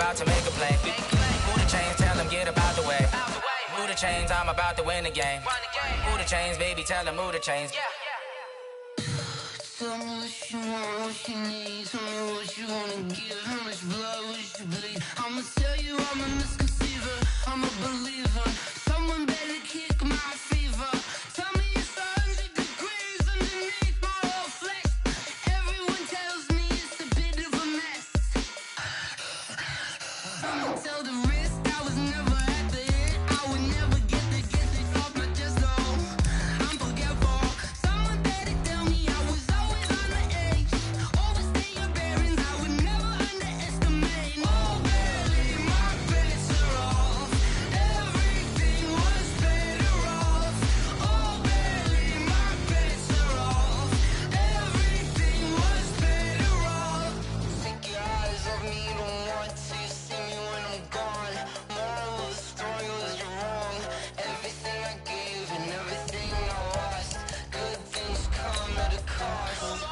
about to make a play. Move the chains, tell them get about the way. Move the chains, I'm about to win the game. Move the chains, baby, tell them move the chains. Tell me what you want, what you need. Tell me what you wanna give. How much blood would you bleed? I'ma tell you I'm a misconceiver. I'm a believer. Someone better kick my fever. Tell me it's 100 degrees underneath my whole flesh. Everyone tells me it's a bit of a mess. I'ma tell the risk I was never at the end. I would never get it off my chest though. I'm forgetful. Someone better tell me I was always on the edge. Overstay your bearings, I would never underestimate. Oh barely, my bets are off. Everything was better off. Oh barely, my bets are off. Everything was better off. Take your eyes off me, don't want to see me when I'm gone. Moral of the story was you're wrong. Everything I gave and everything I lost. Good things come at a cost.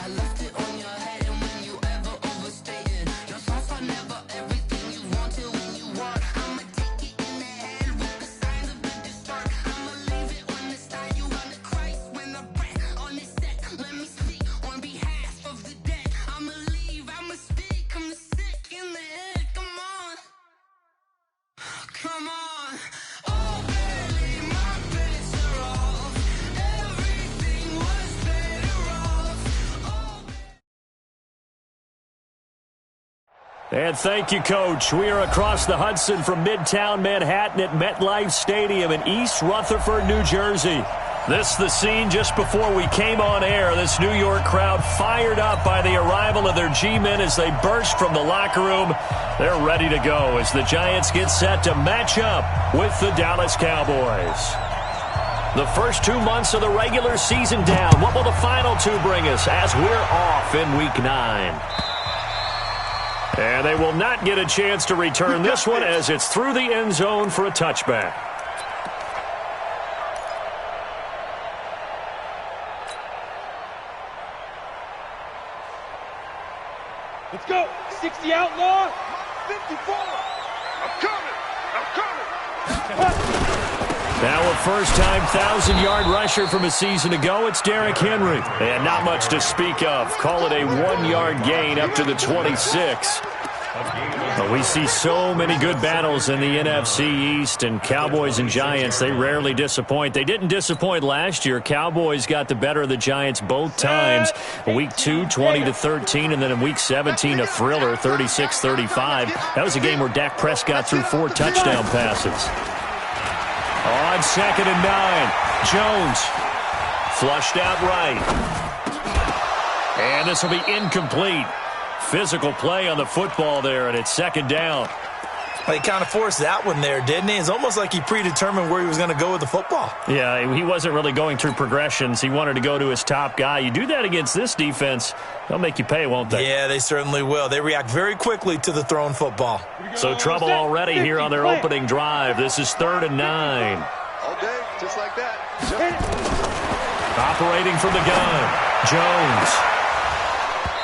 I left it on your head, and when you ever overstated, your thoughts are never everything you wanted when you want. I'ma take it in the head with the signs of the distort. I'ma leave it on the side. You on the Christ when I breath on this set. Let me speak on behalf of the dead. I'ma leave, I'ma speak. I'm sick in the head. Come on, come on. Oh, barely, my bets are off. Everything was better off. And thank you, Coach. We are across the Hudson from Midtown Manhattan at MetLife Stadium in East Rutherford, New Jersey. This is the scene just before we came on air. This New York crowd fired up by the arrival of their G-men as they burst from the locker room. They're ready to go as the Giants get set to match up with the Dallas Cowboys. The first 2 months of the regular season down. What will the final two bring us as we're off in Week 9? And they will not get a chance to return this one as it's through the end zone for a touchback. Let's go. 60 outlaw. 54. I'm coming. Now a first-time 1,000-yard rusher from a season ago, it's Derrick Henry. And not much to speak of. Call it a 1-yard gain up to the 26. But we see so many good battles in the NFC East, and Cowboys and Giants, they rarely disappoint. They didn't disappoint last year. Cowboys got the better of the Giants both times. Week 2, 20-13, and then in Week 17, a thriller, 36-35. That was a game where Dak Prescott threw 4 touchdown passes. On 2nd and 9, Jones flushed out right. And this will be incomplete. Physical play on the football there, and it's 2nd down. He kind of forced that one there, didn't he? It's almost like he predetermined where he was going to go with the football. Yeah, he wasn't really going through progressions. He wanted to go to his top guy. You do that against this defense, they'll make you pay, won't they? Yeah, they certainly will. They react very quickly to the thrown football. So trouble already here on their opening drive. This is 3rd and 9. All day, just like that. Operating from the gun, Jones.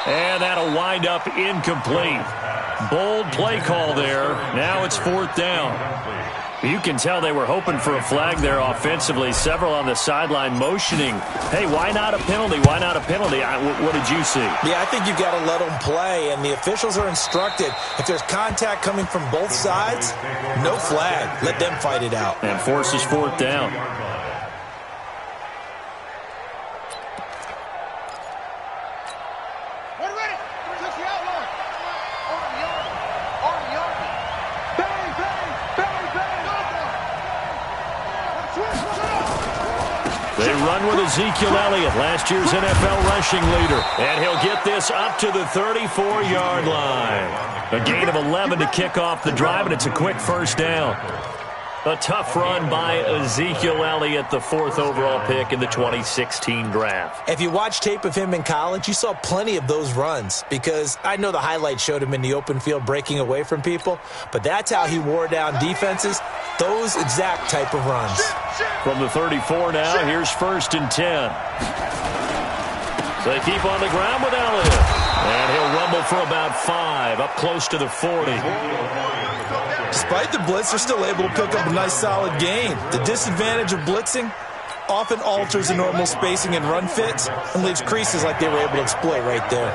And that'll wind up incomplete. Bold play call there. Now it's 4th down. You can tell they were hoping for a flag there offensively. Several on the sideline motioning. Hey, why not a penalty? Why not a penalty? What did you see? Yeah, I think you've got to let them play, and the officials are instructed. If there's contact coming from both sides, no flag. Let them fight it out. And forces 4th down. They run with Ezekiel Elliott, last year's NFL rushing leader. And he'll get this up to the 34-yard line. A gain of 11 to kick off the drive, and it's a quick first down. A tough run by Ezekiel Elliott, the 4th overall pick in the 2016 draft. If you watch tape of him in college, you saw plenty of those runs, because I know the highlights showed him in the open field breaking away from people, but that's how he wore down defenses, those exact type of runs. From the 34 now, here's 1st and 10. So they keep on the ground with Elliott. And he'll rumble for about 5, up close to the 40. Despite the blitz, they're still able to pick up a nice solid gain. The disadvantage of blitzing often alters the normal spacing and run fits and leaves creases like they were able to exploit right there.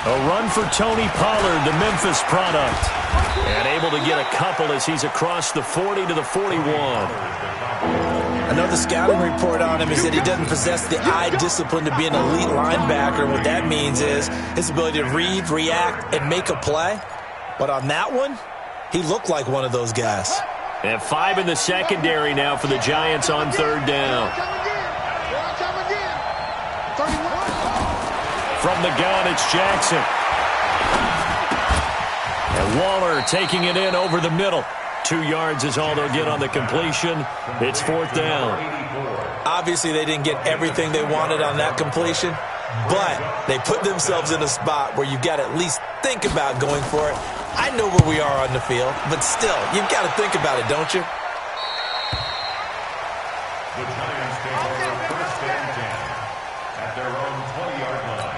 A run for Tony Pollard, the Memphis product. And able to get a couple as he's across the 40 to the 41. Another scouting report on him is that he doesn't possess the eye discipline to be an elite linebacker. And what that means is his ability to read, react, and make a play. But on that one, he looked like one of those guys. And 5 in the secondary now for the Giants on 3rd down. From the gun, it's Jackson. And Waller taking it in over the middle. 2 yards is all they'll get on the completion. It's 4th down. Obviously, they didn't get everything they wanted on that completion, but they put themselves in a spot where you've got to at least think about going for it. I know where we are on the field, but still, you've got to think about it, don't you? The Giants take over 1st and 10 at their own 20-yard line.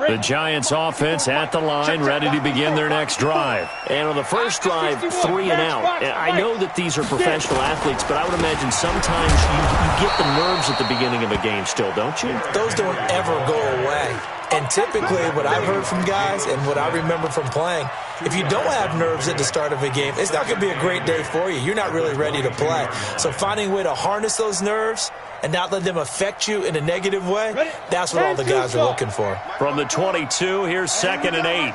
The Giants offense at the line, ready to begin their next drive. And on the first drive, 3 and out. And I know that these are professional athletes, but I would imagine sometimes you get the nerves at the beginning of a game still, don't you? Those don't ever go away. And typically what I've heard from guys and what I remember from playing, if you don't have nerves at the start of a game, it's not going to be a great day for you. You're not really ready to play. So finding a way to harness those nerves and not let them affect you in a negative way, that's what all the guys are looking for. From the 22, here's 2nd and 8.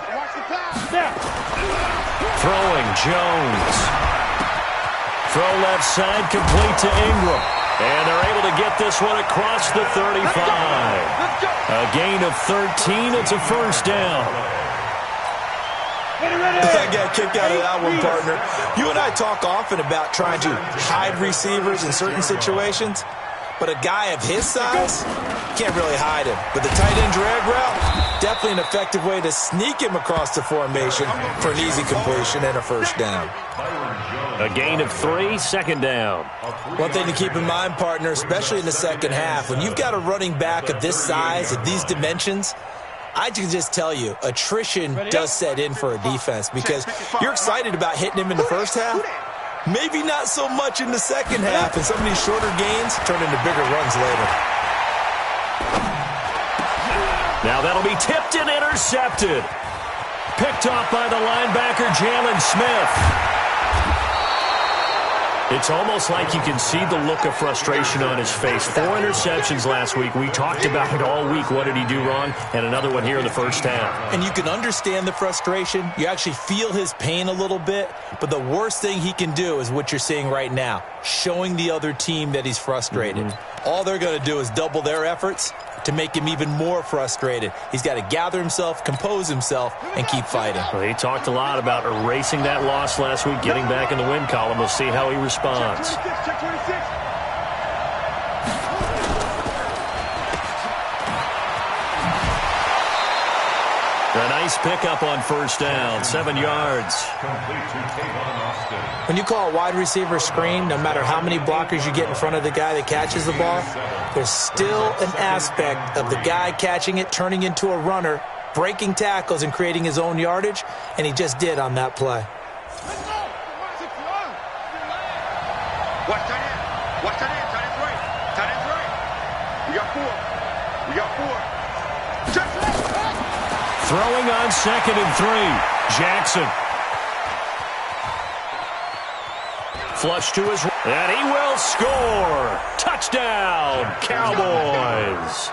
Throwing, Jones. Throw left side, complete to Ingram. And they're able to get this one across the 35. A gain of 13. It's a 1st down. I got a kick out of that one, partner. You and I talk often about trying to hide receivers in certain situations, but a guy of his size can't really hide him. But the tight end drag route, definitely an effective way to sneak him across the formation for an easy completion and a 1st down. A gain of 3, 2nd down. One thing to keep in mind, partner, especially in the second half, when you've got a running back of this size, of these dimensions, I can just tell you, attrition does set in for a defense because you're excited about hitting him in the first half. Maybe not so much in the second half, and some of these shorter gains turn into bigger runs later. Now that'll be tipped and intercepted. Picked off by the linebacker, Jalen Smith. It's almost like you can see the look of frustration on his face. 4 interceptions last week. We talked about it all week. What did he do wrong? And another one here in the first half. And you can understand the frustration. You actually feel his pain a little bit. But the worst thing he can do is what you're seeing right now, showing the other team that he's frustrated. All they're going to do is double their efforts to make him even more frustrated. He's got to gather himself, compose himself, and keep fighting. Well, he talked a lot about erasing that loss last week, getting back in the win column. We'll see how he responds. A nice pickup on 1st down, 7 yards. When you call a wide receiver screen, no matter how many blockers you get in front of the guy that catches the ball, there's still an aspect of the guy catching it, turning into a runner, breaking tackles and creating his own yardage, and he just did on that play. Watch tight end. Watch tight end. Tight end's right. Tight end's right. We got 4. We got 4. Jackson. Throwing on 2nd and 3. Jackson. Flush to his right. And he will score. Touchdown, Cowboys.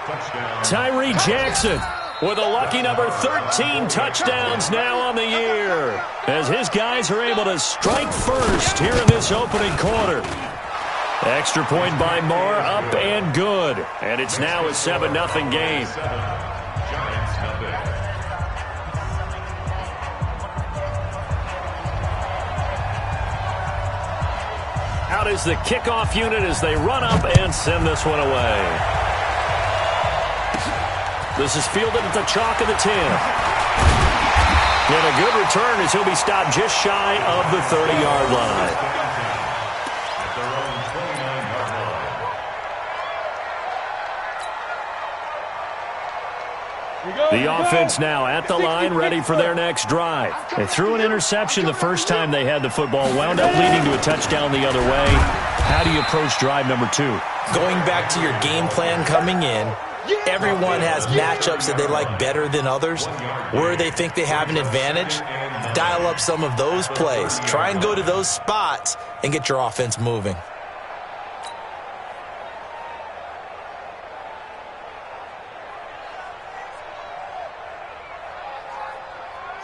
Tyree Jackson with a lucky number 13 touchdowns now on the year, as his guys are able to strike first here in this opening quarter. Extra point by Moore, up and good. And it's now a 7-0 game. Out is the kickoff unit as they run up and send this one away. This is fielded at the chalk of the 10. And a good return as he'll be stopped just shy of the 30-yard line. The offense now at the line, ready for their next drive. They threw an interception the first time they had the football, wound up leading to a touchdown the other way. How do you approach drive number 2? Going back to your game plan coming in, everyone has matchups that they like better than others. Where they think they have an advantage, dial up some of those plays. Try and go to those spots and get your offense moving.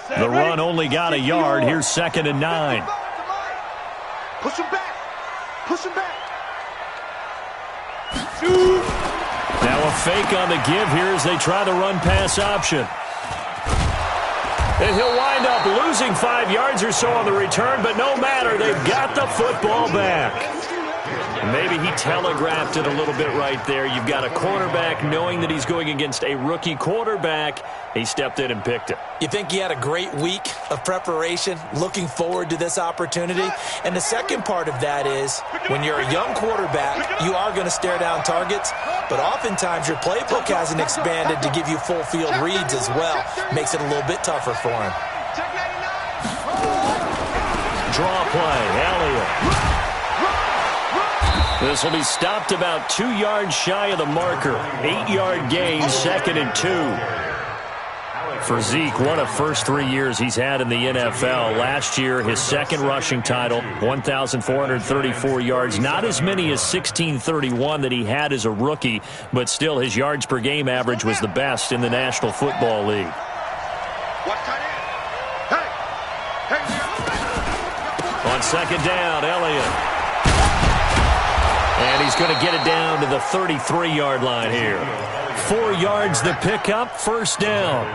The run only got a yard. Here's 2nd and 9. Push him back. Push him back. Now a fake on the give here as they try the run-pass option. And he'll wind up losing 5 yards or so on the return, but no matter, they've got the football back. Maybe he telegraphed it a little bit right there. You've got a quarterback knowing that he's going against a rookie quarterback. He stepped in and picked it. You think he had a great week of preparation, looking forward to this opportunity? And the second part of that is, when you're a young quarterback, you are going to stare down targets, but oftentimes your playbook hasn't expanded to give you full field reads as well. Makes it a little bit tougher for him. Draw play, Elliott. This will be stopped about 2 yards shy of the marker. 8-yard gain, 2nd and 2. For Zeke, one of first 3 years he's had in the NFL. Last year, his second rushing title, 1,434 yards. Not as many as 1,631 that he had as a rookie, but still his yards per game average was the best in the National Football League. On 2nd down, Elliott. And he's going to get it down to the 33-yard line here. 4 yards the pickup, 1st down.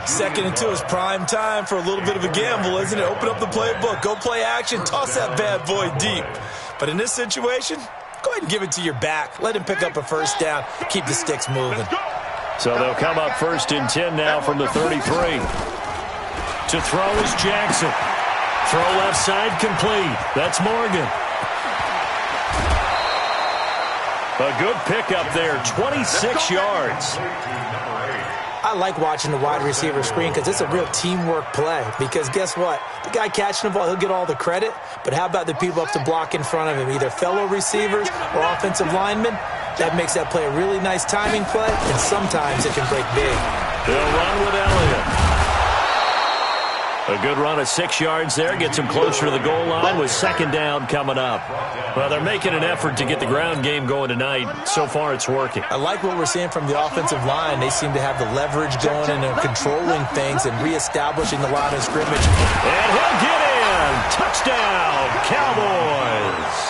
2nd and 2 is prime time for a little bit of a gamble, isn't it? Open up the playbook, go play action, toss that bad boy deep. But in this situation, go ahead and give it to your back. Let him pick up a 1st down, keep the sticks moving. So they'll come up 1st and 10 now from the 33. To throw is Jackson. Throw left side complete. That's Morgan. A good pickup there, 26 yards. I like watching the wide receiver screen because it's a real teamwork play. Because guess what? The guy catching the ball, he'll get all the credit. But how about the people up to block in front of him, either fellow receivers or offensive linemen? That makes that play a really nice timing play, and sometimes it can break big. They'll run with Elliott. A good run of 6 yards there. Gets him closer to the goal line with 2nd down coming up. Well, they're making an effort to get the ground game going tonight. So far, it's working. I like what we're seeing from the offensive line. They seem to have the leverage going and controlling things and reestablishing the line of scrimmage. And he'll get in. Touchdown, Cowboys.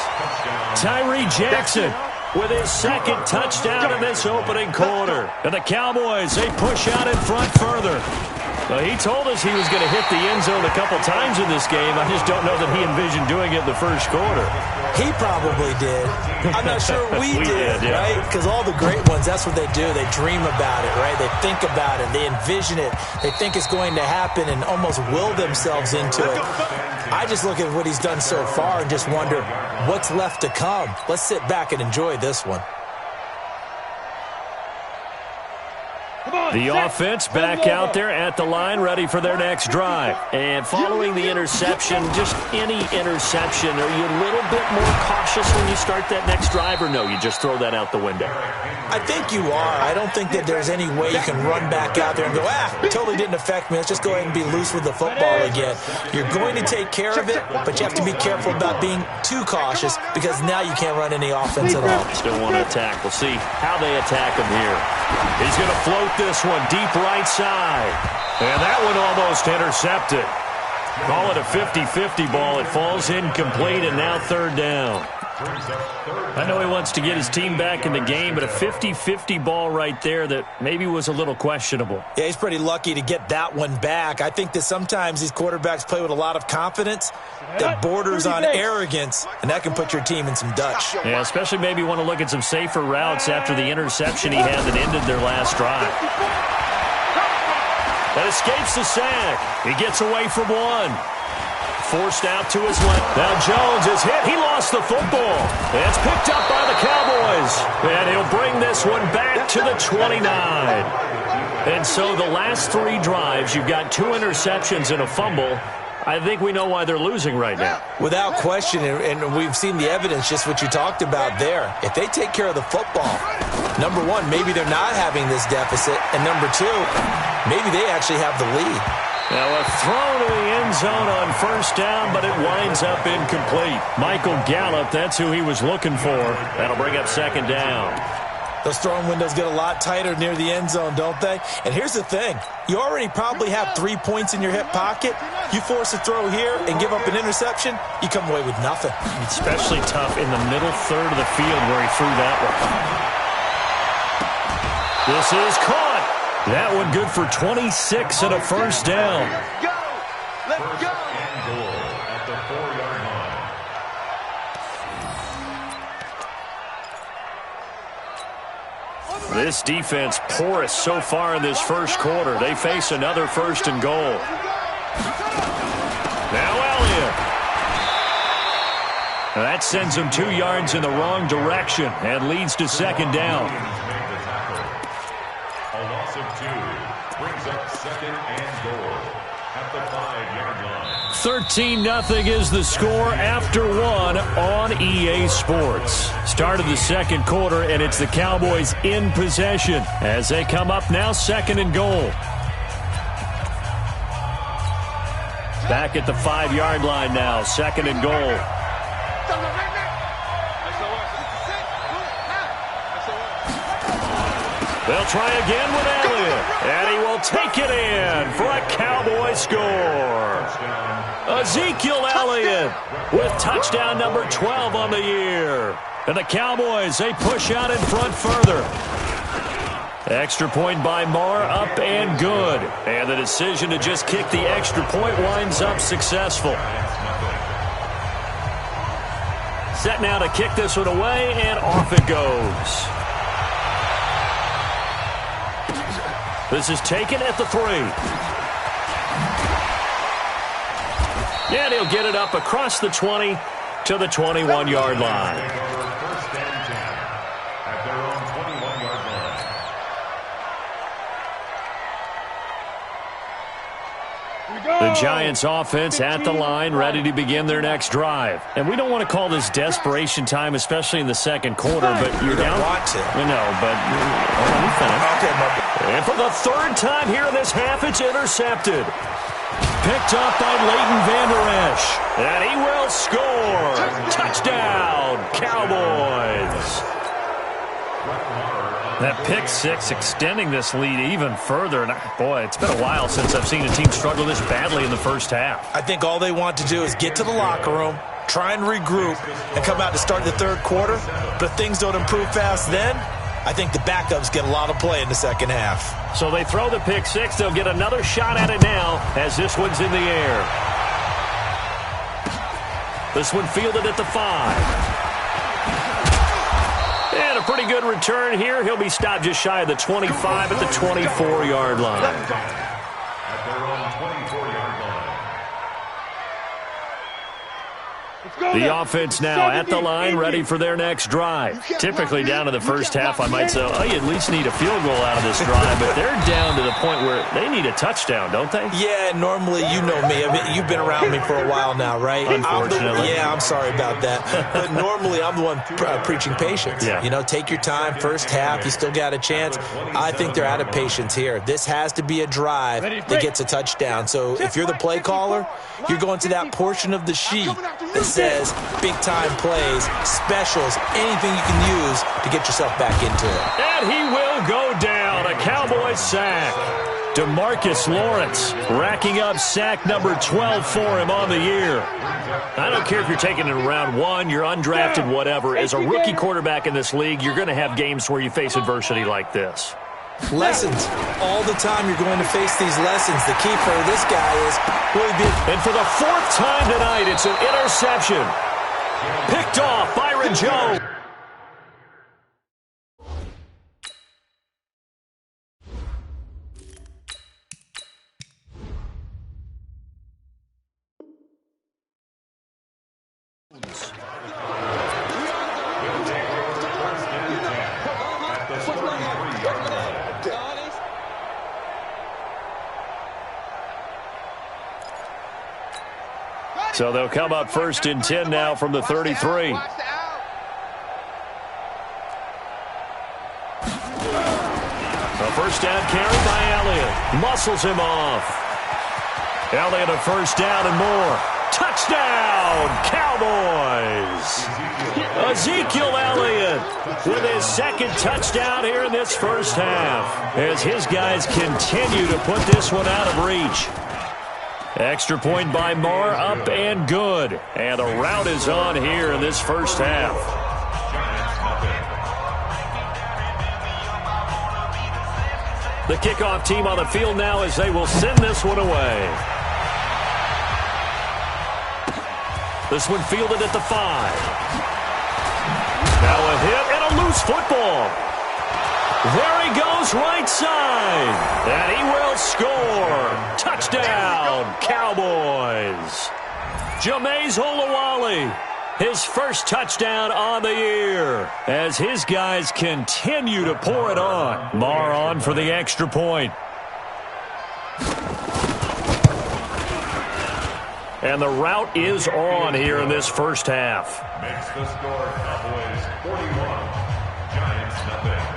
Tyree Jackson with his 2nd touchdown in this opening quarter. And the Cowboys, they push out in front further. Well, he told us he was going to hit the end zone a couple times in this game. I just don't know that he envisioned doing it in the first quarter. He probably did. I'm not sure we did, yeah. Right? Because all the great ones, that's what they do. They dream about it, right? They think about it. They envision it. They think it's going to happen and almost will themselves into it. I just look at what he's done so far and just wonder what's left to come. Let's sit back and enjoy this one. The offense back out there at the line, ready for their next drive. And following the interception, just any interception, are you a little bit more cautious when you start that next drive, or no, you just throw that out the window? I think you are. I don't think that there's any way you can run back out there and go, totally didn't affect me. Let's just go ahead and be loose with the football again. You're going to take care of it, but you have to be careful about being too cautious because now you can't run any offense at all. Still want to attack. We'll see how they attack him here. He's going to float this one deep right side. And that one almost intercepted. Call it a 50-50 ball. It falls incomplete, and now 3rd down. I know he wants to get his team back in the game, but a 50-50 ball right there that maybe was a little questionable. Yeah, he's pretty lucky to get that one back. I think that sometimes these quarterbacks play with a lot of confidence that borders on arrogance, and that can put your team in some Dutch. Yeah, especially maybe want to look at some safer routes after the interception he had that ended their last drive. That escapes the sack. He gets away from one. Forced out to his left. Now Jones is hit. He lost the football. It's picked up by the Cowboys. And he'll bring this one back to the 29. And so the last 3 drives, you've got 2 interceptions and a fumble. I think we know why they're losing right now. Without question, and we've seen the evidence, just what you talked about there. If they take care of the football, number one, maybe they're not having this deficit, and number two, maybe they actually have the lead. Now a throw to the end zone on first down, but it winds up incomplete. Michael Gallup, that's who he was looking for. That'll bring up second down. Those throwing windows get a lot tighter near the end zone, don't they? And here's the thing. You already probably have 3 points in your hip pocket. You force a throw here and give up an interception, you come away with nothing. Especially tough in the middle third of the field where he threw that one. This is caught. That one good for 26 and a first down. Go! Let's go! And goal at the 4-yard line. This defense porous so far in this first quarter. They face another first and goal. Now Elliott. That sends them 2 yards in the wrong direction and leads to second down. A loss of 2 brings up second and goal at the 5-yard line. 13-0 is the score after 1 on EA Sports. Start of the second quarter, and it's the Cowboys in possession as they come up now second and goal. Back at the 5-yard line now, second and goal. They'll try again with Elliott, and he will take it in for a Cowboy score. Ezekiel Elliott with touchdown number 12 on the year. And the Cowboys, they push out in front further. Extra point by Marr, up and good. And the decision to just kick the extra point winds up successful. Set now to kick this one away, and off it goes. This is taken at the 3. And he'll get it up across the 20 to the 21-yard line. First and 10 at their own 21-yard line. The Giants offense at the line, ready to begin their next drive. And we don't want to call this desperation time, especially in the second quarter, but you're down. You don't want to. No, but let me finish. Okay, Mark. And for the 3rd time here in this half, it's intercepted. Picked up by Leighton Vander Esch. And he will score. Touchdown, Cowboys. That pick 6 extending this lead even further. And boy, it's been a while since I've seen a team struggle this badly in the first half. I think all they want to do is get to the locker room, try and regroup, and come out to start the third quarter. But if things don't improve fast then, I think the backups get a lot of play in the second half. So they throw the pick 6. They'll get another shot at it now as this one's in the air. This one fielded at the 5. And a pretty good return here. He'll be stopped just shy of the 25 at the 24-yard line. At their own 24-yard line. The offense now at the line, ready for their next drive. Typically down to the first half, I might say, oh, you at least need a field goal out of this drive, but they're down to the point where they need a touchdown, don't they? Yeah, normally, you know me. I mean, you've been around me for a while now, right? Unfortunately. I'm sorry about that. But normally, I'm the one preaching patience. Yeah. You know, take your time. First half, you still got a chance. I think they're out of patience here. This has to be a drive that gets a touchdown. So if you're the play caller, you're going to that portion of the sheet that says big-time plays, specials, anything you can use to get yourself back into it. And he will go down. A Cowboys sack. DeMarcus Lawrence racking up sack number 12 for him on the year. I don't care if you're taking it in round 1, you're undrafted, whatever. As a rookie quarterback in this league, you're going to have games where you face adversity like this. Lessons. All the time you're going to face these lessons. The key for this guy is really big. And for the 4th time tonight, it's an interception. Picked off Byron Jones. So they'll come up 1st and 10 now from the 33. Watch the out. A first down carry by Elliott. Muscles him off. Elliott a first down and more. Touchdown, Cowboys! Ezekiel Elliott with his second touchdown here in this first half as his guys continue to put this one out of reach. Extra point by Marr, up and good. And the route is on here in this first half. The kickoff team on the field now as they will send this one away. This one fielded at the 5. Now a hit and a loose football. There he goes right side. And he will score. Touchdown, Cowboys. Jameis Olawale, his first touchdown on the year as his guys continue to pour it on. Marr on for the extra point. And the route is on here in this first half. Makes the score Cowboys 41, Giants nothing.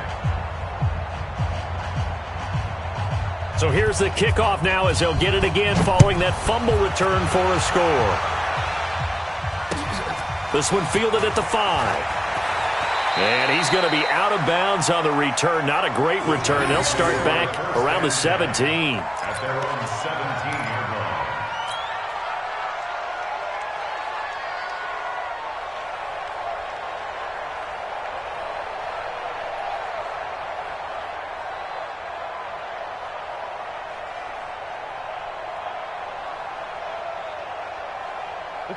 So here's the kickoff now as they'll get it again following that fumble return for a score. This one fielded at the 5. And he's going to be out of bounds on the return. Not a great return. They'll start back around the 17. At their own 17-yard line.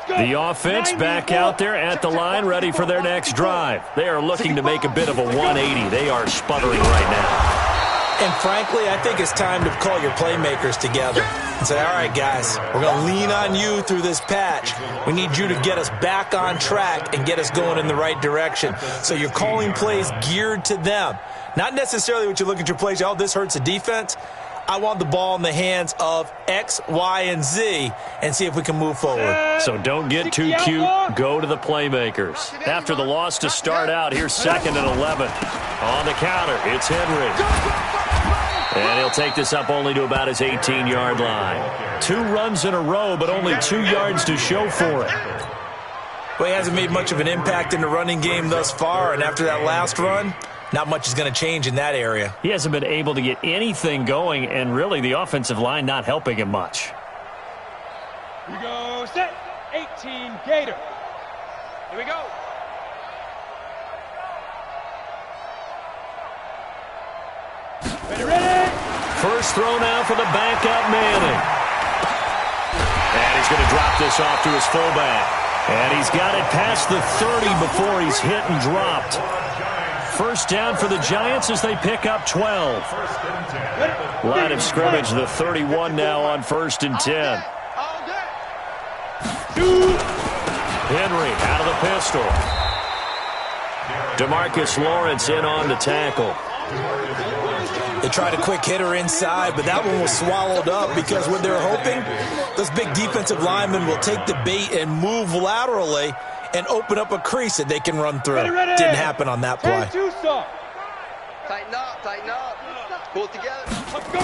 The offense back out there at the line, ready for their next drive. They are looking to make a bit of a 180. They are sputtering right now. And frankly, I think it's time to call your playmakers together and say, all right, guys, we're going to lean on you through this patch. We need you to get us back on track and get us going in the right direction. So you're calling plays geared to them. Not necessarily what you look at your plays, oh, this hurts the defense. I want the ball in the hands of X, Y, and Z and see if we can move forward. So don't get too cute. Go to the playmakers. After the loss to start out, here's 2nd and 11. On the counter, it's Henry. And he'll take this up only to about his 18-yard line. 2 runs in a row, but only 2 yards to show for it. Well, he hasn't made much of an impact in the running game thus far, and after that last run, not much is going to change in that area. He hasn't been able to get anything going, and really the offensive line not helping him much. We go set. 18 Gator. Here we go. Ready. First throw now for the backup Manning. And he's going to drop this off to his fullback. And he's got it past the 30 before he's hit and dropped. First down for the Giants as they pick up 12. Line of scrimmage, the 31 now on 1st and 10. Henry out of the pistol. DeMarcus Lawrence in on the tackle. They tried a quick hitter inside, but that one was swallowed up because what they're hoping, those big defensive linemen will take the bait and move laterally and open up a crease that they can run through. Ready. Didn't happen on that play. Tighten up, tighten up. Pull it together. Let's go.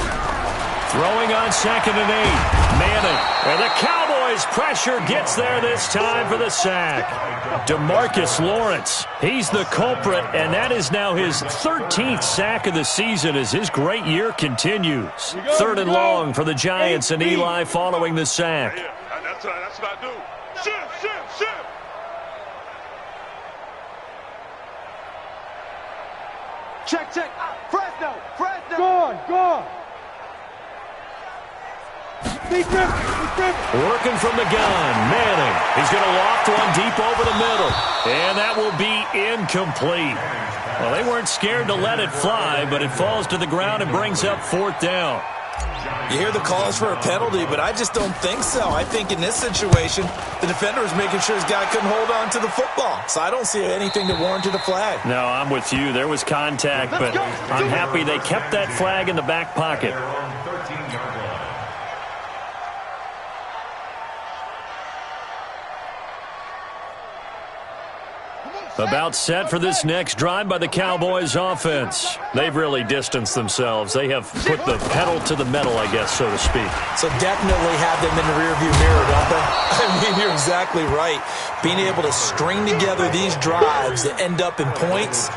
Throwing on 2nd and 8. Manning. And the Cowboys pressure gets there this time for the sack. DeMarcus Lawrence. He's the culprit, and that is now his 13th sack of the season as his great year continues. 3rd and long for the Giants and Eli following the sack. Yeah, that's what I do. Shift. Check. Fresno. Gone. Deep rip. Working from the gun, Manning. He's going to loft one deep over the middle. And that will be incomplete. Well, they weren't scared to let it fly, but it falls to the ground and brings up 4th down. You hear the calls for a penalty, but I just don't think so. I think in this situation, the defender is making sure his guy couldn't hold on to the football. So I don't see anything to warrant a flag. No, I'm with you. There was contact, but I'm happy they kept that flag in the back pocket. Their own 13-yard line. About set for this next drive by the Cowboys offense. They've really distanced themselves. They have put the pedal to the metal, I guess, so to speak. So definitely have them in the rearview mirror, don't they? I mean, you're exactly right. Being able to string together these drives that end up in points,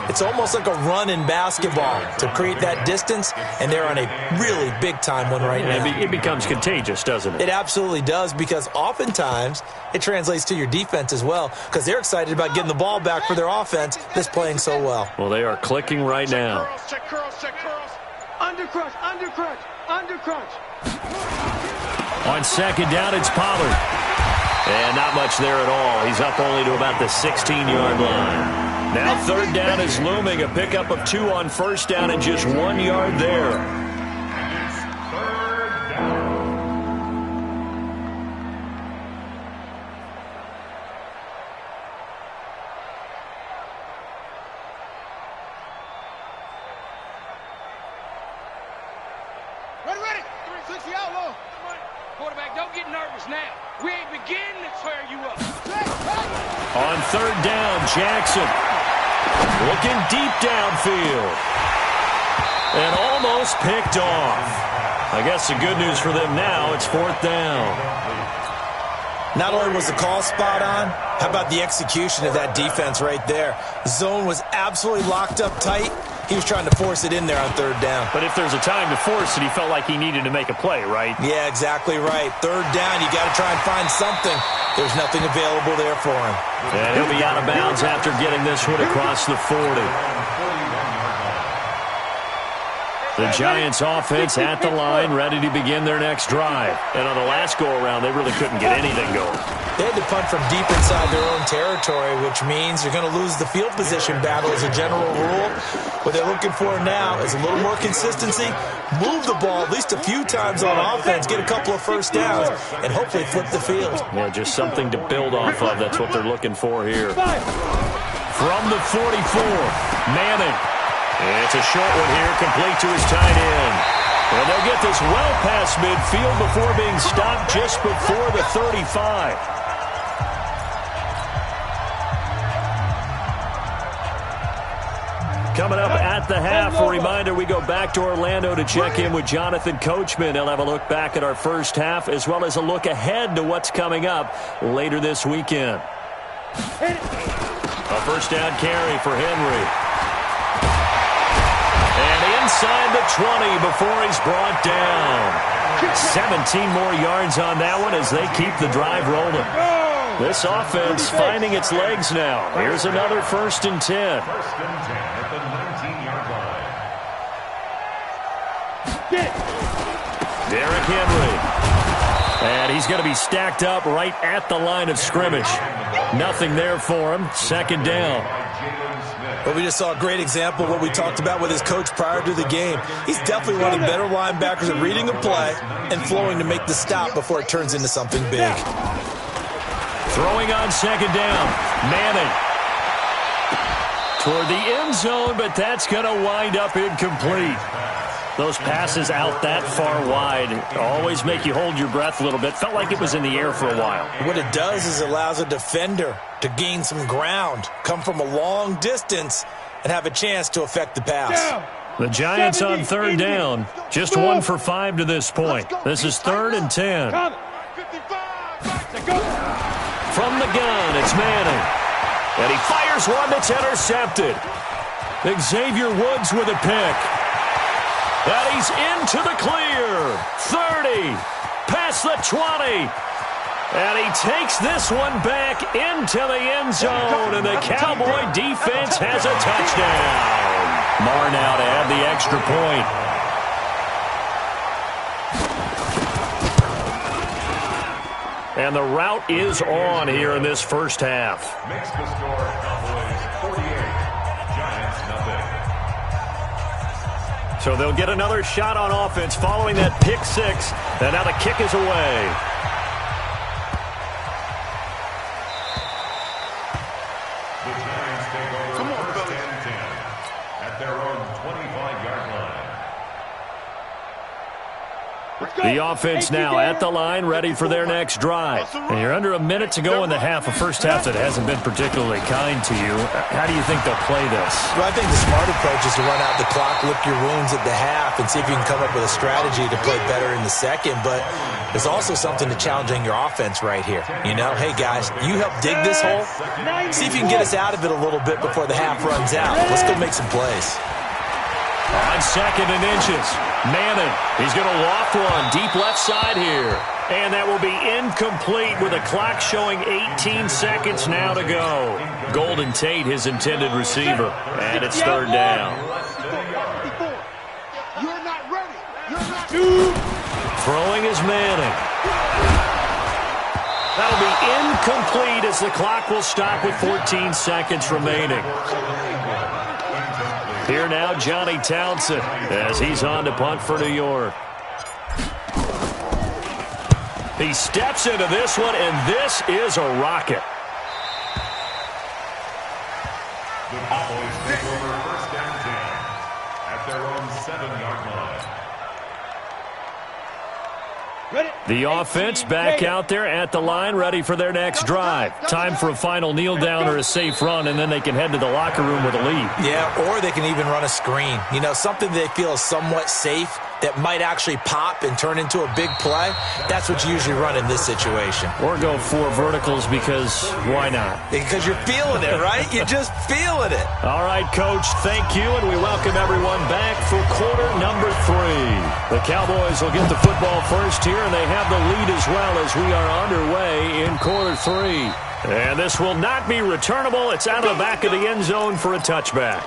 it's almost like a run in basketball to create that distance, and they're on a really big-time one right now. It becomes contagious, doesn't it? It absolutely does, because oftentimes it translates to your defense as well, because they're excited about getting the ball back for their offense that's playing so well. Well, they are clicking right now. Check curls, check curls. Under crunch, under crunch, under crunch. On second down, it's Pollard. And not much there at all. He's up only to about the 16-yard line. Now third down is looming. A pickup of 2 on first down and just 1 yard there. Ready. 360 outlaw. Quarterback, don't get nervous now. We ain't beginning to tear you up. On third down, Jackson looking deep downfield. And almost picked off. I guess the good news for them now, it's fourth down. Not only was the call spot on, how about the execution of that defense right there? Zone was absolutely locked up tight. He was trying to force it in there on third down. But if there's a time to force it, he felt like he needed to make a play, right? Yeah, exactly right. Third down, you got to try and find something. There's nothing available there for him. And he'll be out of bounds after getting this one across the 40. The Giants offense at the line, ready to begin their next drive. And on the last go-around, they really couldn't get anything going. They had to punt from deep inside their own territory, which means you're going to lose the field position battle as a general rule. What they're looking for now is a little more consistency, move the ball at least a few times on offense, get a couple of first downs, and hopefully flip the field. Yeah, just something to build off of. That's what they're looking for here. From the 44, Manning. It's a short one here, complete to his tight end. And they'll get this well past midfield before being stopped just before the 35. Coming up at the half, a reminder, we go back to Orlando to check in with Jonathan Coachman. He'll have a look back at our first half as well as a look ahead to what's coming up later this weekend. A first down carry for Henry. And inside the 20 before he's brought down. 17 more yards on that one as they keep the drive rolling. This offense finding its legs now. Here's another 1st and 10. 1st and 10 at the 19-yard line. Derrick Henry. And he's going to be stacked up right at the line of scrimmage. Nothing there for him. 2nd down. But we just saw a great example of what we talked about with his coach prior to the game. He's definitely one of the better linebackers at reading a play and flowing to make the stop before it turns into something big. Throwing on 2nd down. Manning. Toward the end zone, but that's going to wind up incomplete. Those passes out that far wide always make you hold your breath a little bit. Felt like it was in the air for a while. What it does is it allows a defender to gain some ground, come from a long distance, and have a chance to affect the pass. The Giants on 3rd down. Just 1 for 5 to this point. This is 3rd and 10. From the gun, it's Manning. And he fires one that's intercepted. Xavier Woods with a pick. And he's into the clear. 30. Past the 20. And he takes this one back into the end zone. And the Cowboy defense has a touchdown. Marr now to add the extra point. And the route is on here in this first half. Makes the score Cowboys 48, Giants nothing. So they'll get another shot on offense following that pick 6. And now the kick is away. The Giants take over 1st and 10 at their own 25-yard line. The offense now at the line, ready for their next drive. And you're under a minute to go in the half, a first half that hasn't been particularly kind to you. How do you think they'll play this? Well, I think the smart approach is to run out the clock, lick your wounds at the half, and see if you can come up with a strategy to play better in the second. But there's also something to challenging your offense right here. You know, hey, guys, you help dig this hole. See if you can get us out of it a little bit before the half runs out. Let's go make some plays. On second and inches, Manning, he's going to loft one deep left side here. And that will be incomplete with a clock showing 18 seconds now to go. Golden Tate, his intended receiver, and it's third down. You're not ready. You're not Throwing is Manning. That'll be incomplete as the clock will stop with 14 seconds remaining. Here now, Johnny Townsend, as he's on to punt for New York. He steps into this one, and this is a rocket. The Cowboys take over first down 10 at their own 7-yard line. The offense back out there at the line, ready for their next drive. Time for a final kneel down or a safe run, and then they can head to the locker room with a lead. Yeah, or they can even run a screen. You know, something they feel is somewhat safe that might actually pop and turn into a big play. That's what you usually run in this situation. Or go 4 verticals because why not? Because you're feeling it, right? You're just feeling it. All right, Coach, thank you, and we welcome everyone back for quarter number 3. The Cowboys will get the football first here, and they have the lead as well as we are underway in quarter 3. And this will not be returnable. It's out of the back of the end zone for a touchback.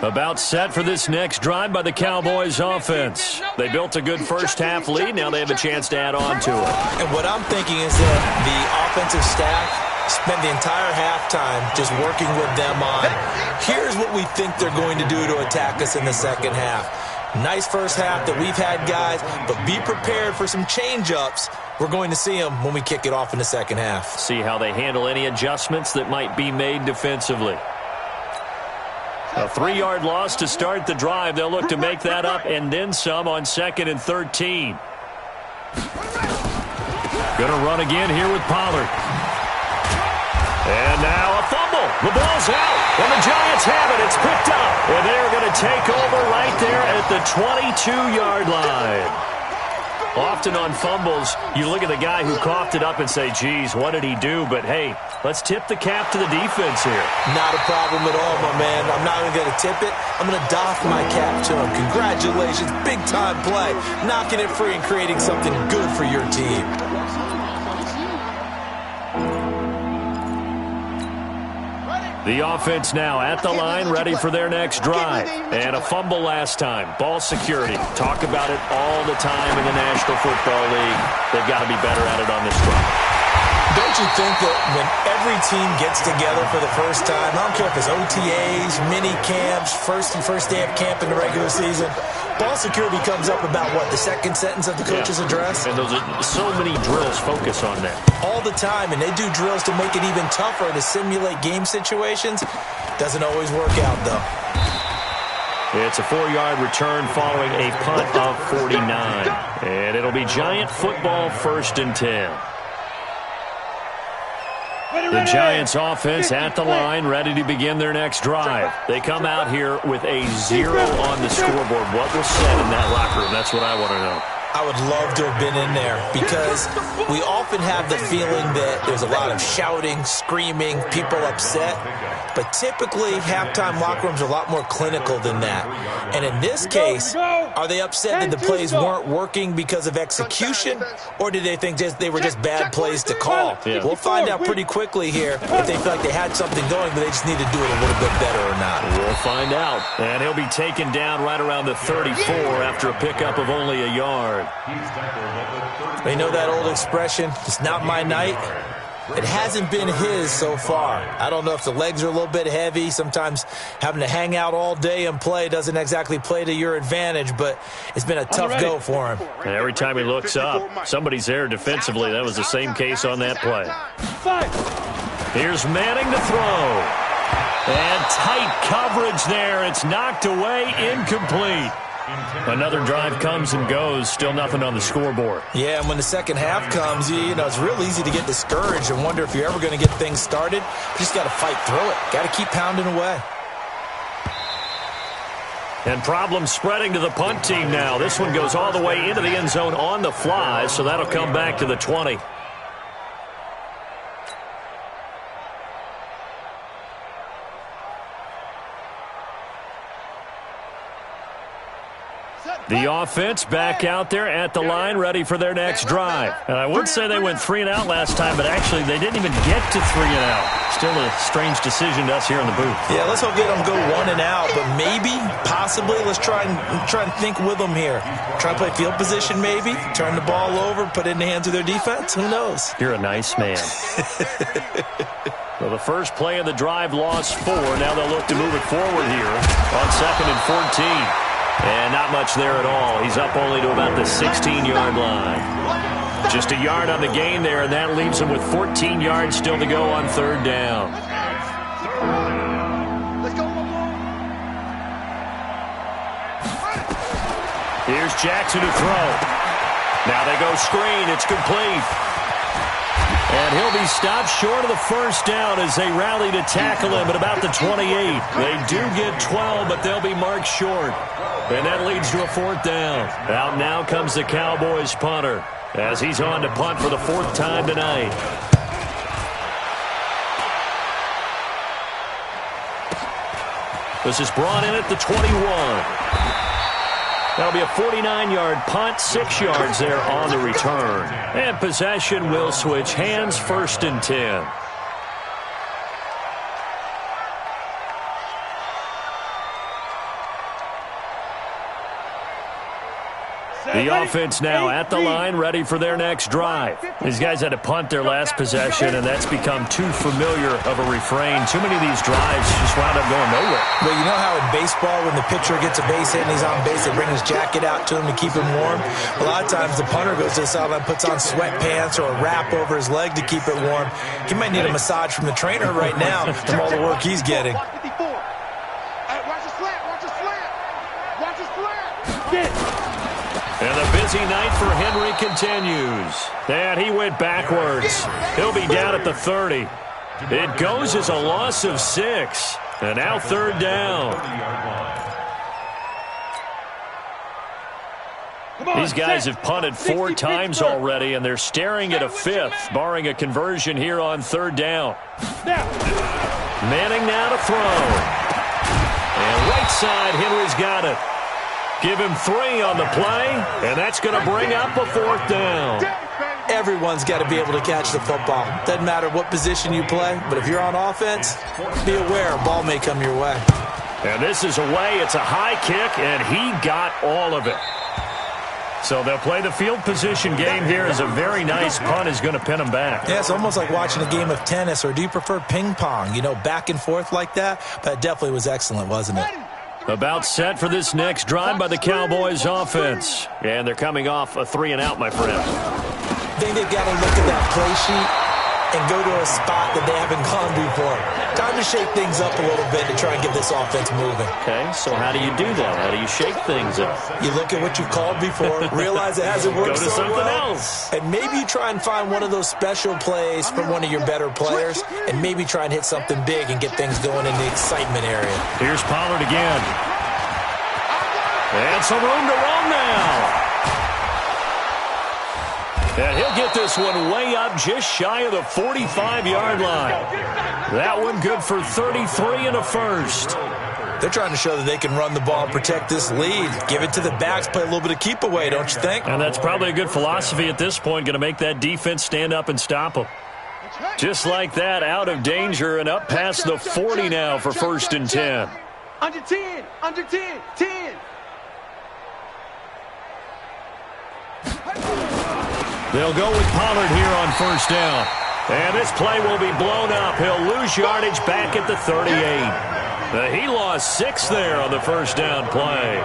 About set for this next drive by the Cowboys offense. They built a good first half lead. Now they have a chance to add on to it. And what I'm thinking is that the offensive staff spent the entire halftime just working with them on, here's what we think they're going to do to attack us in the second half. Nice first half that we've had, guys, but be prepared for some change-ups. We're going to see them when we kick it off in the second half. See how they handle any adjustments that might be made defensively. A 3-yard loss to start the drive. They'll look to make that up and then some on 2nd and 13. Going to run again here with Pollard. And now a fumble. The ball's out. And the Giants have it. It's picked up. And they're going to take over right there at the 22-yard line. Often on fumbles, you look at the guy who coughed it up and say, geez, what did he do? But, hey, let's tip the cap to the defense here. Not a problem at all, my man. I'm not even going to tip it. I'm going to doff my cap to him. Congratulations. Big-time play. Knocking it free and creating something good for your team. The offense now at the line, ready for their next drive. And a fumble last time. Ball security. Talk about it all the time in the National Football League. They've got to be better at it on this drive. Don't you think that when every team gets together for the first time, I don't care if it's OTAs, mini camps, first day of camp in the regular season, ball security comes up about what, the second sentence of the coach's address? And those are so many drills focus on that. All the time, and they do drills to make it even tougher to simulate game situations. Doesn't always work out, though. It's a 4-yard return following a punt of 49. And it'll be Giant football 1st and 10. The Giants offense at the line, ready to begin their next drive. They come out here with a 0 on the scoreboard. What was said in that locker room? That's what I want to know. I would love to have been in there because we often have the feeling that there's a lot of shouting, screaming, people upset. But typically, halftime locker rooms are a lot more clinical than that. And in this case, are they upset that the plays weren't working because of execution? Or did they think they were just bad plays to call? Yeah. We'll find out pretty quickly here if they feel like they had something going, but they just need to do it a little bit better or not. We'll find out. And he'll be taken down right around the 34 after a pickup of only a yard. You know that old expression, it's not my night? It hasn't been his so far. I don't know if the legs are a little bit heavy. Sometimes having to hang out all day and play doesn't exactly play to your advantage, but it's been a tough go for him. And every time he looks up, somebody's there defensively. That was the same case on that play. Here's Manning to throw. And tight coverage there. It's knocked away, incomplete. Another drive comes and goes. Still nothing on the scoreboard. Yeah, and when the second half comes, you know, it's real easy to get discouraged and wonder if you're ever going to get things started. You just got to fight through it. Got to keep pounding away. And problems spreading to the punt team now. This one goes all the way into the end zone on the fly, so that'll come back to the 20. The offense back out there at the line, ready for their next drive. And I would say they went 3 and out last time, but actually they didn't even get to 3 and out. Still a strange decision to us here in the booth. Yeah, let's hope they don't go 1 and out, but maybe, possibly, let's try and think with them here. Try to play field position maybe, turn the ball over, put it in the hands of their defense. Who knows? You're a nice man. Well, the first play of the drive lost 4. Now they'll look to move it forward here on 2nd and 14. And not much there at all. He's up only to about the 16-yard line. Just a yard on the gain there, and that leaves him with 14 yards still to go on 3rd down. Here's Jackson to throw. Now they go screen. It's complete. And he'll be stopped short of the first down as they rally to tackle him at about the 28. They do get 12, but they'll be marked short. And that leads to a 4th down. Out now comes the Cowboys punter as he's on to punt for the 4th time tonight. This is brought in at the 21. That'll be a 49-yard punt, 6 yards there on the return. And possession will switch hands, 1st and 10. The offense now at the line, ready for their next drive. These guys had to punt their last possession, and that's become too familiar of a refrain. Too many of these drives just wound up going nowhere. Well, you know how in baseball, when the pitcher gets a base hit and he's on base, they bring his jacket out to him to keep him warm? A lot of times the punter goes to the sideline, puts on sweatpants or a wrap over his leg to keep it warm. He might need a massage from the trainer right now from all the work he's getting. Watch the slant. Watch the slant. Watch the slant. And the busy night for Henry continues. And he went backwards. He'll be down at the 30. It goes as a loss of 6. And now 3rd down. These guys have punted 4 times already, and they're staring at a 5th, barring a conversion here on 3rd down. Manning now to throw. And right side, Henry's got it. Give him 3 on the play, and that's going to bring up a 4th down. Everyone's got to be able to catch the football. Doesn't matter what position you play, but if you're on offense, be aware a ball may come your way. And this is away. It's a high kick, and he got all of it. So they'll play the field position game here as a very nice punt is going to pin them back. Yeah, it's almost like watching a game of tennis, or do you prefer ping pong? You know, back and forth like that? But it definitely was excellent, wasn't it? About set for this next drive by the Cowboys offense. And they're coming off a 3 and out, my friend. I think they've got to look at that play sheet and go to a spot that they haven't gone before. Time to shake things up a little bit to try and get this offense moving. Okay, so how do you do that? How do you shake things up? You look at what you called before, realize it hasn't worked Go to so something well, else. and maybe you try and find one of those special plays from one of your better players, and maybe try and hit something big and get things going in the excitement area. Here's Pollard again. And some room to run now. And he'll get this one way up just shy of the 45-yard line. That one good for 33 and a 1st. They're trying to show that they can run the ball and protect this lead. Give it to the backs, play a little bit of keep away, don't you think? And that's probably a good philosophy at this point, going to make that defense stand up and stop them. Just like that, out of danger and up past the 40 now for 1st and 10. Under 10, under 10, 10. They'll go with Pollard here on 1st down. And this play will be blown up. He'll lose yardage back at the 38. He lost 6 there on the 1st down play.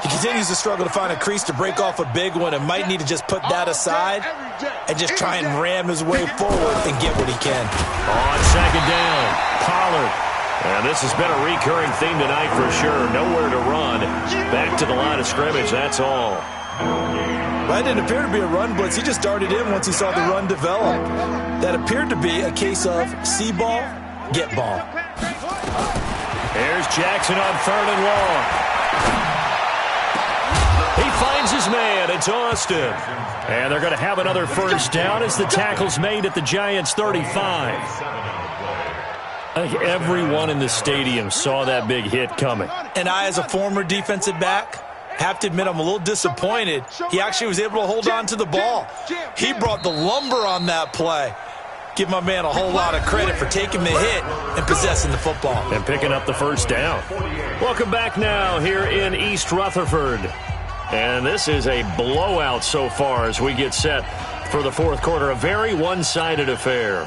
He continues to struggle to find a crease to break off a big one and might need to just put that aside and just try and ram his way forward and get what he can. On second down, Pollard. And this has been a recurring theme tonight for sure. Nowhere to run. Back to the line of scrimmage, that's all. Well, it didn't appear to be a run blitz. He just darted in once he saw the run develop. That appeared to be a case of see ball, get ball. Here's Jackson on 3rd and long. He finds his man. It's Austin. And they're going to have another first down as the tackle's made at the Giants' 35. I think everyone in the stadium saw that big hit coming. And I, as a former defensive back, have to admit I'm a little disappointed. He actually was able to hold on to the ball. He brought the lumber on that play. Give my man a whole lot of credit for taking the hit and possessing the football. And picking up the first down. Welcome back now here in East Rutherford. And this is a blowout so far as we get set for the fourth quarter. A very one-sided affair.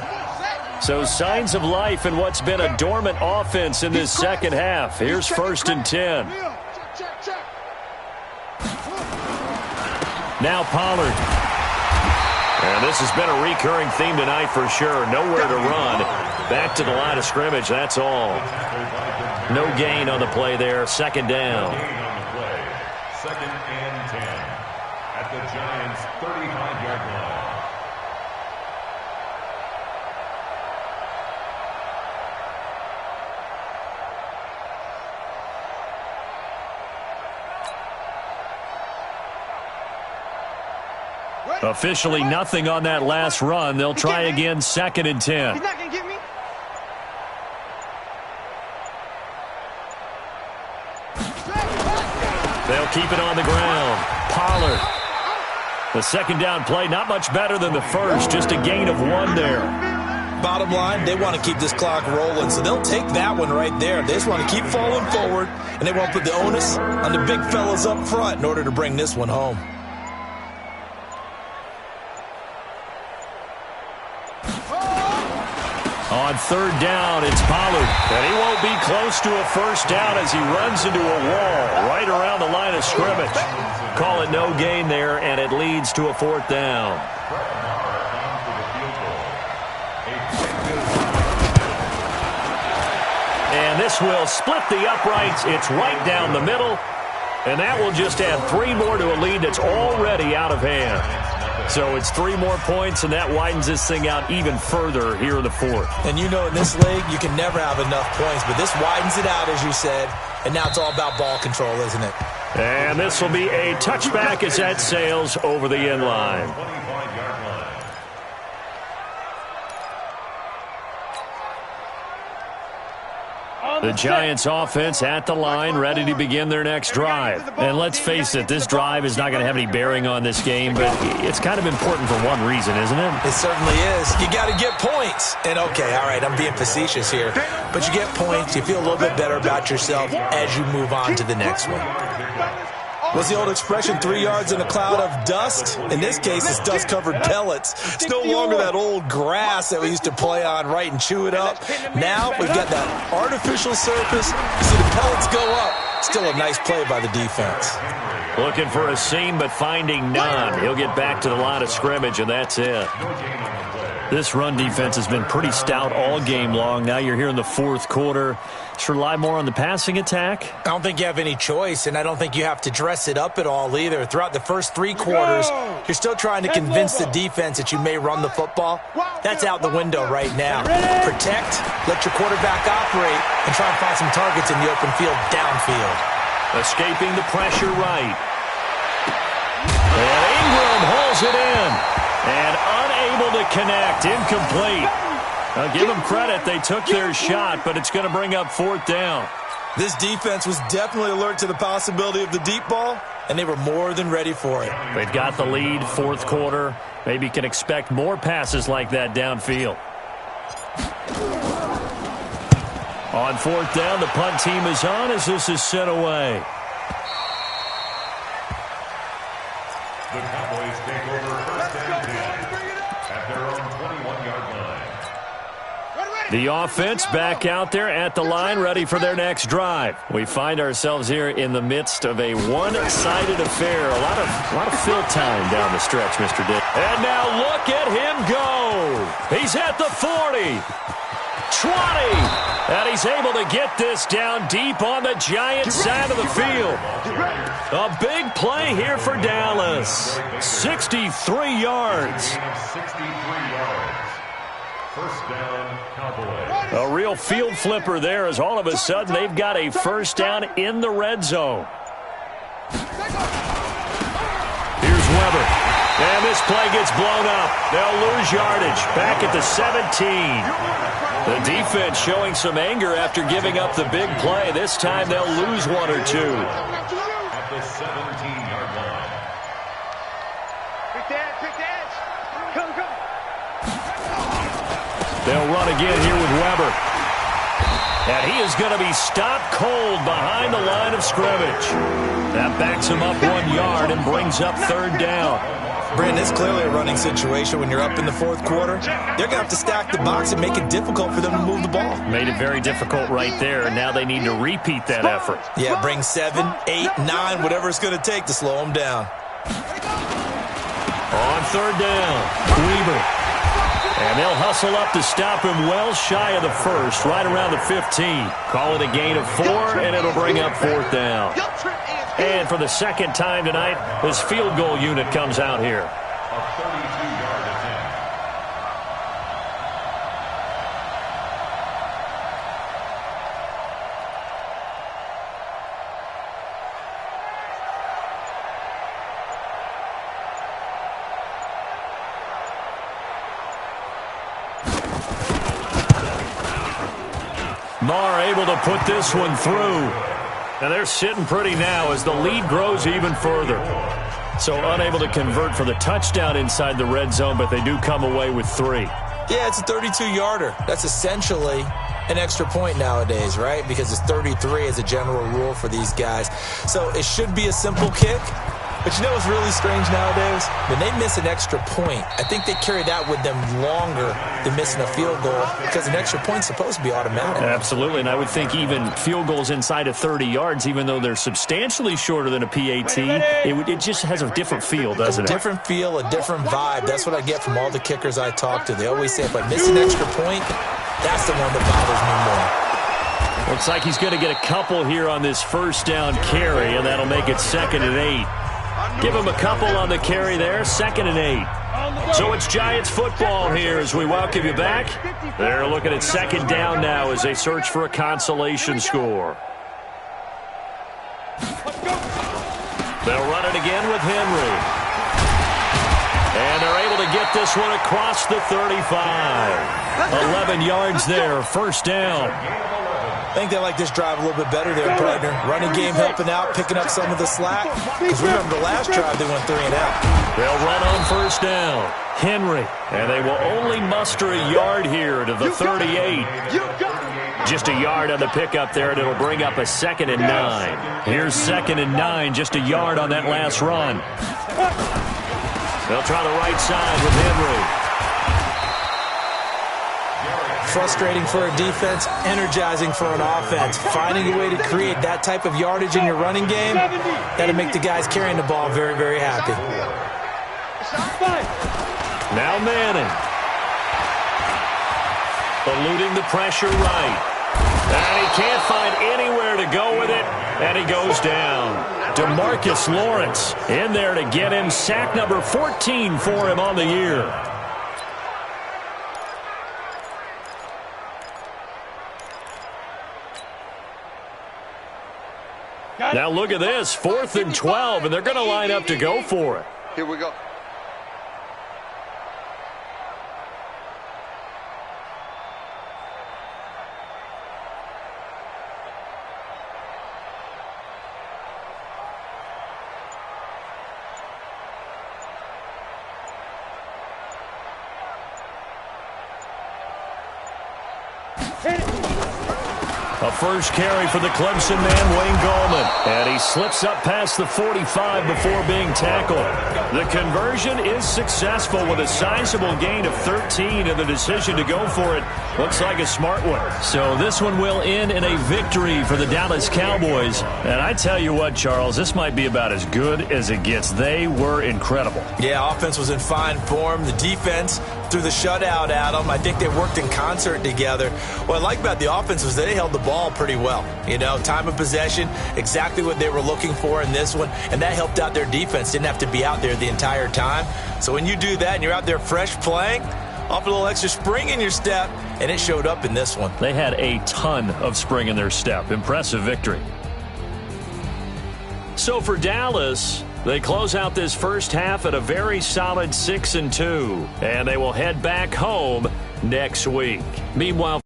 So signs of life in what's been a dormant offense in this second half. Here's 1st and 10. Now Pollard. And this has been a recurring theme tonight for sure. Nowhere to run. Back to the line of scrimmage, that's all. No gain on the play there. 2nd down. 2nd and 10 at the Giants' 35-yard line. Officially nothing on that last run. They'll try again 2nd and 10. He's not going to get me. They'll keep it on the ground. Pollard. The 2nd down play, not much better than the first. Just a gain of 1 there. Bottom line, they want to keep this clock rolling, so they'll take that one right there. They just want to keep falling forward, and they won't put the onus on the big fellas up front in order to bring this one home. On 3rd down, it's Pollard. And he won't be close to a first down as he runs into a wall right around the line of scrimmage. Call it no gain there, and it leads to a 4th down. And this will split the uprights. It's right down the middle. And that will just add 3 more to a lead that's already out of hand. So it's 3 more points, and that widens this thing out even further here in the 4th. And you know in this league, you can never have enough points, but this widens it out, as you said, and now it's all about ball control, isn't it? And this will be a touchback as that sails over the end line. The Giants offense at the line, ready to begin their next drive. And let's face it, this drive is not going to have any bearing on this game, but it's kind of important for one reason, isn't it? It certainly is. You got to get points. And okay, all right, I'm being facetious here, but you get points, you feel a little bit better about yourself as you move on to the next one. What's the old expression, 3 yards in a cloud of dust? In this case, it's dust-covered pellets. It's no longer that old grass that we used to play on, right, and chew it up. Now we've got that artificial surface. You see the pellets go up. Still a nice play by the defense. Looking for a seam, but finding none. He'll get back to the line of scrimmage, and that's it. This run defense has been pretty stout all game long. Now you're here in the 4th quarter. Should rely more on the passing attack? I don't think you have any choice, and I don't think you have to dress it up at all either. Throughout the first 3 quarters, you're still trying to convince the defense that you may run the football. That's out the window right now. Protect, let your quarterback operate, and try and find some targets in the open field downfield. Escaping the pressure right. And Ingram hauls it in. And unable to connect. Incomplete. I'll give them credit. They took their shot, but it's going to bring up 4th down. This defense was definitely alert to the possibility of the deep ball, and they were more than ready for it. They've got the lead, 4th quarter. Maybe can expect more passes like that downfield. On 4th down, the punt team is on as this is sent away. The Cowboys take over 1st and 10 at their own 21-yard line. The offense back out there at the line, ready for their next drive. We find ourselves here in the midst of a one-sided affair. A lot of fill time down the stretch, Mr. Dick. And now look at him go. He's at the 40. 20. And he's able to get this down deep on the Giants side of the field. A big play here for Dallas. 63 yards. 63 yards. First down, Cowboys. A real field flipper there as all of a sudden they've got a first down in the red zone. Here's Weber. And this play gets blown up. They'll lose yardage. Back at the 17. The defense showing some anger after giving up the big play. This time they'll lose one or two. At the 17-yard line. Quick dance. Come. They'll run again here with Weber. And he is going to be stopped cold behind the line of scrimmage. That backs him up 1 yard and brings up third down. Brandon, it's clearly a running situation when you're up in the fourth quarter. They're going to have to stack the box and make it difficult for them to move the ball. Made it very difficult right there. Now they need to repeat that effort. Yeah, bring 7, 8, 9, whatever it's going to take to slow them down. On third down, Weber. And they'll hustle up to stop him well shy of the first, right around the 15. Call it a gain of 4, and it'll bring up fourth down. And for the second time tonight, this field goal unit comes out here. A 32-yard attempt. Marr able to put this one through. And they're sitting pretty now as the lead grows even further. So unable to convert for the touchdown inside the red zone, but they do come away with 3. Yeah, it's a 32-yarder. That's essentially an extra point nowadays, right? Because it's 33 as a general rule for these guys. So it should be a simple kick. But you know what's really strange nowadays? When they miss an extra point, I think they carry that with them longer than missing a field goal because an extra point's supposed to be automatic. Absolutely, and I would think even field goals inside of 30 yards, even though they're substantially shorter than a PAT, it just has a different feel, doesn't it? A different feel, a different vibe. That's what I get from all the kickers I talk to. They always say if I miss an extra point, that's the one that bothers me more. Looks like he's going to get a couple here on this first down carry, and that'll make it 2nd and 8. Give him a couple on the carry there, 2nd and 8. So it's Giants football here as we welcome you back. They're looking at 2nd down now as they search for a consolation score. They'll run it again with Henry. And they're able to get this one across the 35. 11 yards there, first down. I think they like this drive a little bit better there, partner. Running game helping out, picking up some of the slack. Because remember, the last drive they went 3 and out. They'll run on first down. Henry. And they will only muster a yard here to the 38. Just a yard on the pickup there, and it'll bring up a 2nd and 9. Here's 2nd and 9, just a yard on that last run. They'll try the right side with Henry. Frustrating for a defense, energizing for an offense. Finding a way to create that type of yardage in your running game, that'll make the guys carrying the ball very, very happy. Now Manning. Eluding the pressure right. And he can't find anywhere to go with it, and he goes down. DeMarcus Lawrence in there to get him. Sack number 14 for him on the year. Now look at this, 4th and 12, and they're going to line up to go for it. Here we go. A first carry for the Clemson man, Wayne Gallman. And he slips up past the 45 before being tackled. The conversion is successful with a sizable gain of 13, and the decision to go for it looks like a smart one. So this one will end in a victory for the Dallas Cowboys. And I tell you what, Charles, this might be about as good as it gets. They were incredible. Yeah, offense was in fine form. The defense threw the shutout at them. I think they worked in concert together. What I like about the offense was they held the ball pretty well. You know, time of possession, exactly what they were looking for in this one, and that helped out their defense. Didn't have to be out there the entire time. So when you do that and you're out there fresh playing, off a little extra spring in your step, and it showed up in this one. They had a ton of spring in their step. Impressive victory. So for Dallas, they close out this first half at a very solid 6-2, and they will head back home next week. Meanwhile,